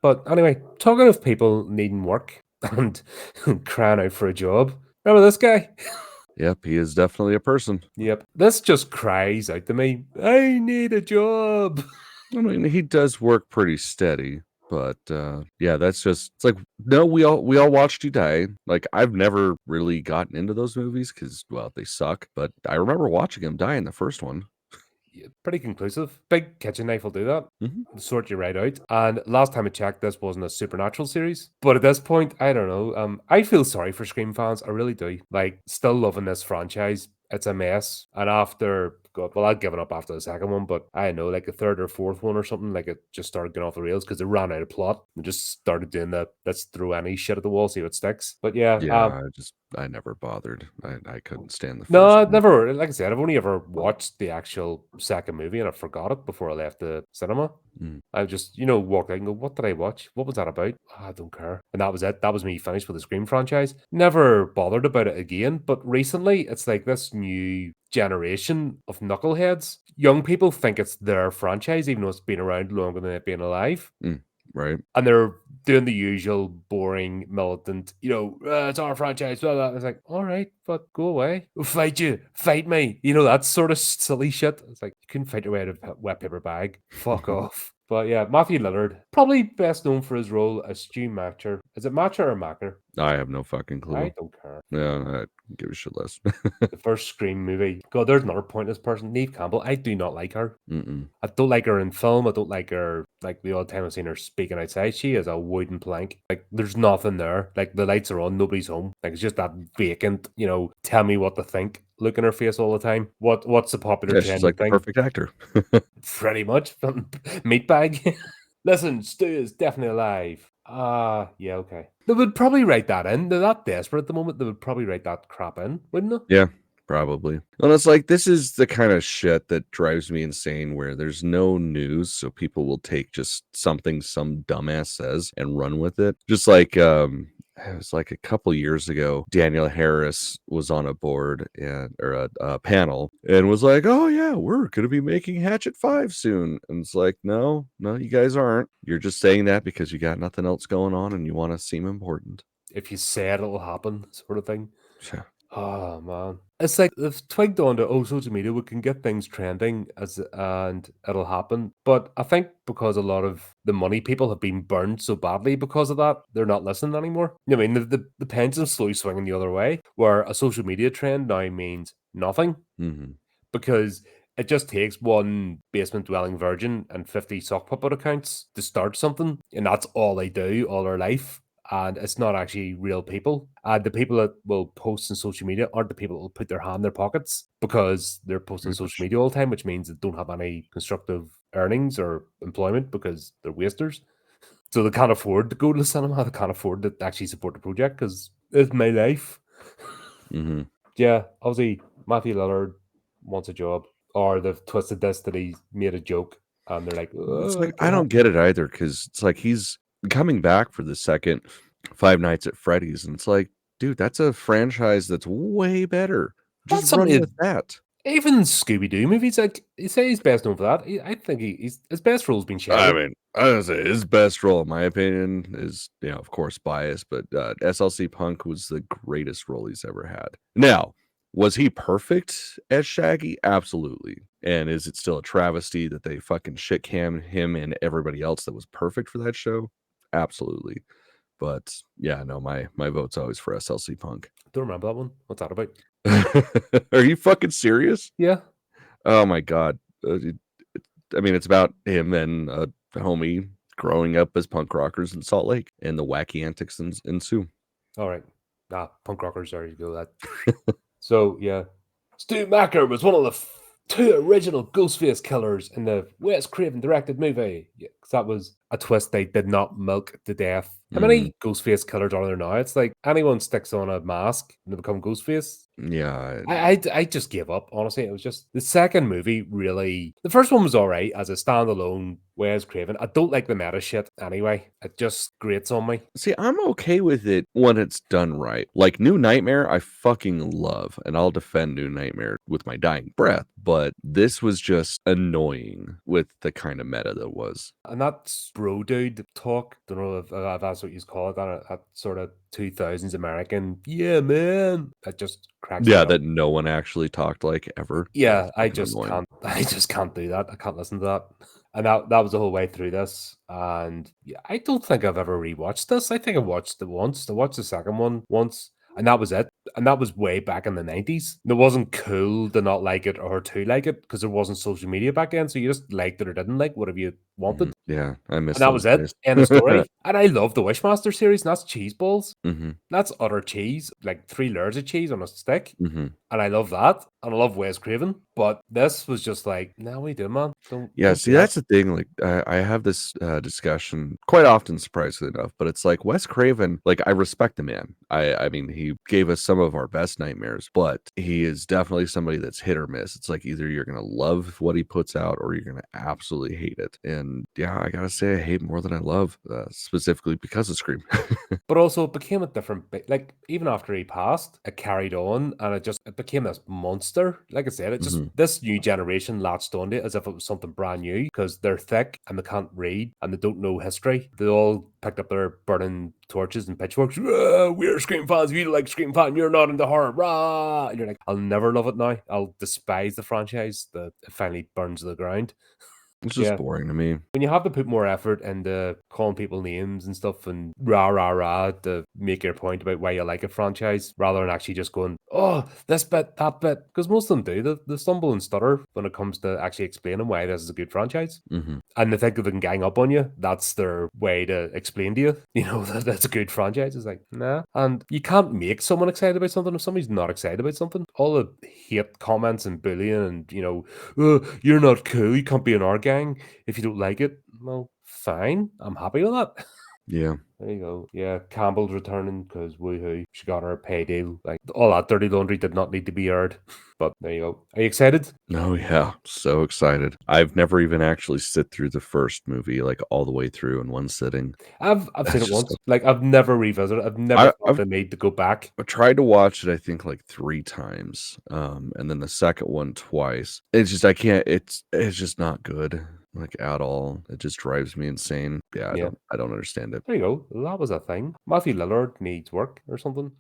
But anyway, talking of people needing work and crying out for a job, remember this guy? Yep, he is definitely a person. Yep. This just cries out to me, I need a job. I mean, he does work pretty steady, but yeah, that's just, it's like, no, we all watched you die. Like, I've never really gotten into those movies because, well, they suck, but I remember watching him die in the first one. Yeah, pretty conclusive. Big kitchen knife will do that. Mm-hmm. Sort you right out. And last time I checked, this wasn't a supernatural series. But at this point, I don't know. I feel sorry for Scream fans. I really do. Like, still loving this franchise. It's a mess. And after, God, well, I'd given up after the second one, but I don't know, like a third or fourth one or something, like it just started getting off the rails because it ran out of plot and just started doing the let's throw any shit at the wall, see what sticks. But yeah, Yeah, I never bothered. I couldn't stand the no, first I've one. never, like I said, I've only ever watched the actual second movie and I forgot it before I left the cinema. Mm. I just, walked out and go, what did I watch? What was that about? I don't care. And that was it. That was me finished with the Scream franchise. Never bothered about it again. But recently, it's like this new generation of knuckleheads. Young people think it's their franchise, even though it's been around longer than it being alive. Right. And they're doing the usual boring, militant, it's our franchise, blah, blah. It's like, all right, but go away. We'll fight you. Fight me. That sort of silly shit. It's like, you couldn't fight your way out of a wet paper bag. Fuck off. But yeah, Matthew Lillard, probably best known for his role as Stu Matcher. Is it Matcher or Macker? I have no fucking clue. I don't care. Yeah, I give a shit less. The first Scream movie. God, there's another pointless person. Neve Campbell. I do not like her. Mm-mm. I don't like her in film. I don't like her, like, the odd time I've seen her speaking outside. She is a wooden plank. Like, there's nothing there. Like, the lights are on, nobody's home. Like, it's just that vacant, tell me what to think look in her face all the time. What's the popular Yeah, she's trending like the thing? perfect actor. Pretty much. Meatbag. Listen, Stu is definitely alive. Yeah, okay. They would probably write that in. They're that desperate at the moment. They would probably write that crap in, wouldn't they? Yeah, probably. And it's like, this is the kind of shit that drives me insane, where there's no news, so people will take just something some dumbass says and run with it. Just like it was like a couple years ago, Daniel Harris was on a board or a panel and was like, oh yeah, we're going to be making Hatchet 5 soon. And it's like, no, you guys aren't. You're just saying that because you got nothing else going on and you want to seem important. If you say it, it'll happen, sort of thing. Yeah. Oh man, it's like they've twigged onto social media. We can get things trending and it'll happen. But I think because a lot of the money people have been burned so badly because of that, they're not listening anymore. I mean, the pendulum's slowly swinging the other way, where a social media trend now means nothing because it just takes one basement dwelling virgin and 50 sock puppet accounts to start something, and that's all they do all their life. And it's not actually real people. And the people that will post on social media aren't the people that will put their hand in their pockets because they're posting on social media all the time, which means they don't have any constructive earnings or employment because they're wasters. So they can't afford to go to the cinema. They can't afford to actually support the project because it's my life. Yeah, obviously Matthew Lillard wants a job, or they've twisted this that he made a joke and they're like, It's oh, like, I don't get it either, because it's like he's coming back for the second Five Nights at Freddy's, and it's like, dude, that's a franchise that's way better. Just run with that. Even Scooby Doo movies, like you say, he's best known for that. I think his best role's been Shaggy. I mean, I was gonna say his best role, in my opinion, is, of course, biased, but SLC Punk was the greatest role he's ever had. Now, was he perfect as Shaggy? Absolutely. And is it still a travesty that they fucking shit cam him and everybody else that was perfect for that show? Absolutely. But yeah, no, my vote's always for SLC Punk. Don't remember that one. What's that about? Are you fucking serious? Yeah. Oh my god. I mean, it's about him and a homie growing up as punk rockers in Salt Lake, and the wacky antics ensue. All right. Punk rockers, there you go. That. So yeah, Stu Macker was one of the two original Ghostface killers in the Wes Craven directed movie. Yeah, because that was a twist they did not milk to death. How many Ghostface killers are there now? It's like anyone sticks on a mask and they become Ghostface. Yeah. I just gave up, honestly. It was just the second movie really. The first one was all right as a standalone Wes Craven. I don't like the meta shit anyway. It just grates on me. See, I'm okay with it when it's done right. Like New Nightmare, I fucking love, and I'll defend New Nightmare with my dying breath. But this was just annoying with the kind of meta that was. and that's bro dude talk. Don't know if that's what you call it. That sort of 2000s American. Yeah, man. That just cracks me Yeah, up. that no one actually talked like ever. Yeah, It's I fucking just annoying. can't. I just can't do that. I can't listen to that. And that was the whole way through this. And yeah, I don't think I've ever rewatched this. I think I watched it once. I watched the second one once, and that was it. And that was way back in the 90s. It wasn't cool to not like it or to like it because there wasn't social media back then. So you just liked it or didn't like whatever you wanted. Yeah, I miss And that those was it. days. End of story. And I love the Wishmaster series, and that's cheese balls. Mhm, That's utter cheese, like 3 layers of cheese on a stick. mhm. And I love that. And I love Wes Craven. But this was just like, no, we do, man. Yeah, Don't see, do that. that's the thing, like, I have this, discussion quite often, surprisingly enough, but it's like Wes Craven, like, I respect the man. I mean, he gave us some of our best nightmares, but he is definitely somebody that's hit or miss. It's like either you're gonna love what he puts out or you're gonna absolutely hate it. And yeah, I gotta say I hate more than I love, specifically because of Scream. But also, it became a different like, even after he passed, it carried on and it became this monster. Like I said, it just, Mhm. this new generation latched onto it as if it was something brand new because they're thick and they can't read and they don't know history. They all picked up their burning torches and pitchforks. "Ah, we're Scream fans. If you like Scream fan, you're not into horror. Rah! And you're like, I'll never love it now. I'll despise the franchise that it finally burns to the ground. It's just Yeah. boring to me. When you have to put more effort into calling people names and stuff and rah rah rah to make your point about why you like a franchise rather than actually just going, oh, this bit, that bit. Because most of them do. They stumble and stutter when it comes to actually explaining why this is a good franchise. Mhm. And they think if they can gang up on you, that's their way to explain to you, that that's a good franchise. It's like, nah. And you can't make someone excited about something if somebody's not excited about something. All the hate comments and bullying and, oh, you're not cool, you can't be in our gang if you don't like it. Well, fine. I'm happy with that. Yeah. There you go. Yeah, Campbell's returning because woohoo, she got her pay deal. Like, all that dirty laundry did not need to be aired. But there you go. Are you excited? Oh, yeah. So excited. I've never even actually sit through the first movie, like, all the way through in one sitting. I've seen That's it just once. Like, I've never revisited. I've never felt I've the need to go back. I tried to watch it, I think, like 3 times, and then the second one twice. It's just I can't it's just not good, like, at all. It just drives me insane. Yeah, Yeah. I don't understand it. There you go. That was a thing. Matthew Lillard needs work or something.